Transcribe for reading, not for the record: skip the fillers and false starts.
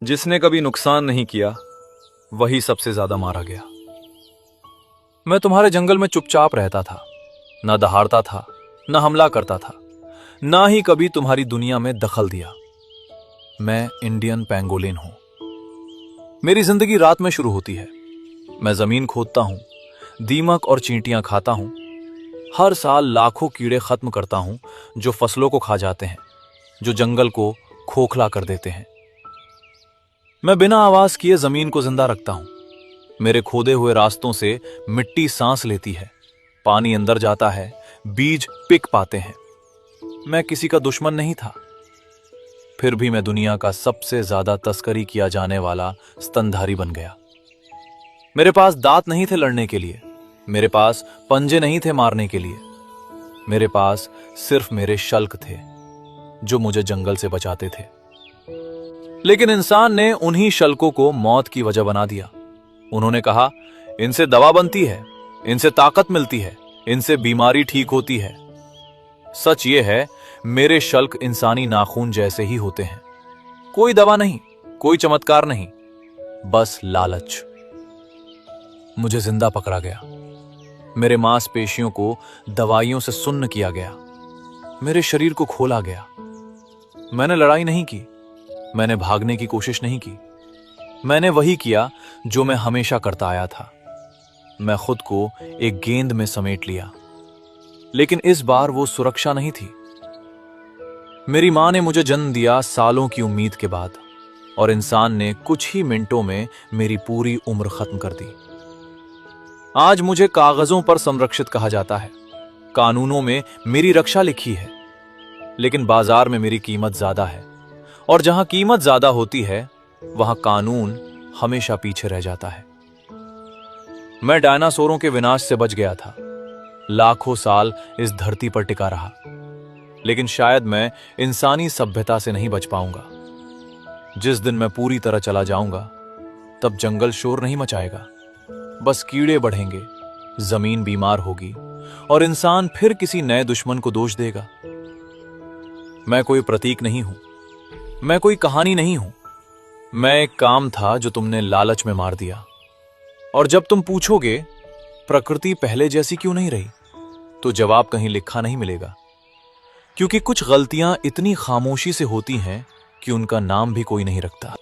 जिसने कभी नुकसान नहीं किया वही सबसे ज्यादा मारा गया। मैं तुम्हारे जंगल में चुपचाप रहता था, न दहाड़ता था, न हमला करता था, ना ही कभी तुम्हारी दुनिया में दखल दिया। मैं इंडियन पेंगोलिन हूं। मेरी जिंदगी रात में शुरू होती है। मैं जमीन खोदता हूं, दीमक और चींटियां खाता हूं। हर साल लाखों कीड़े खत्म करता हूं जो फसलों को खा जाते हैं, जो जंगल को खोखला कर देते हैं। मैं बिना आवाज किए जमीन को जिंदा रखता हूं। मेरे खोदे हुए रास्तों से मिट्टी सांस लेती है, पानी अंदर जाता है, बीज पिक पाते हैं। मैं किसी का दुश्मन नहीं था, फिर भी मैं दुनिया का सबसे ज्यादा तस्करी किया जाने वाला स्तनधारी बन गया। मेरे पास दांत नहीं थे लड़ने के लिए, मेरे पास पंजे नहीं थे मारने के लिए। मेरे पास सिर्फ मेरे शल्क थे जो मुझे जंगल से बचाते थे। लेकिन इंसान ने उन्हीं शल्कों को मौत की वजह बना दिया। उन्होंने कहा, इनसे दवा बनती है, इनसे ताकत मिलती है, इनसे बीमारी ठीक होती है। सच यह है, मेरे शल्क इंसानी नाखून जैसे ही होते हैं। कोई दवा नहीं, कोई चमत्कार नहीं, बस लालच। मुझे जिंदा पकड़ा गया, मेरे मांसपेशियों को दवाइयों से सुन्न किया गया, मेरे शरीर को खोला गया। मैंने लड़ाई नहीं की, मैंने भागने की कोशिश नहीं की। मैंने वही किया जो मैं हमेशा करता आया था। मैं खुद को एक गेंद में समेट लिया, लेकिन इस बार वो सुरक्षा नहीं थी। मेरी मां ने मुझे जन्म दिया सालों की उम्मीद के बाद, और इंसान ने कुछ ही मिनटों में मेरी पूरी उम्र खत्म कर दी। आज मुझे कागजों पर संरक्षित कहा जाता है, कानूनों में मेरी रक्षा लिखी है, लेकिन बाजार में मेरी कीमत ज्यादा है, और जहां कीमत ज्यादा होती है वहां कानून हमेशा पीछे रह जाता है। मैं डायनासोरों के विनाश से बच गया था, लाखों साल इस धरती पर टिका रहा, लेकिन शायद मैं इंसानी सभ्यता से नहीं बच पाऊंगा। जिस दिन मैं पूरी तरह चला जाऊंगा, तब जंगल शोर नहीं मचाएगा, बस कीड़े बढ़ेंगे, जमीन बीमार होगी, और इंसान फिर किसी नए दुश्मन को दोष देगा। मैं कोई प्रतीक नहीं हूं, मैं कोई कहानी नहीं हूं। मैं एक काम था जो तुमने लालच में मार दिया। और जब तुम पूछोगे प्रकृति पहले जैसी क्यों नहीं रही, तो जवाब कहीं लिखा नहीं मिलेगा, क्योंकि कुछ गलतियां इतनी खामोशी से होती हैं कि उनका नाम भी कोई नहीं रखता।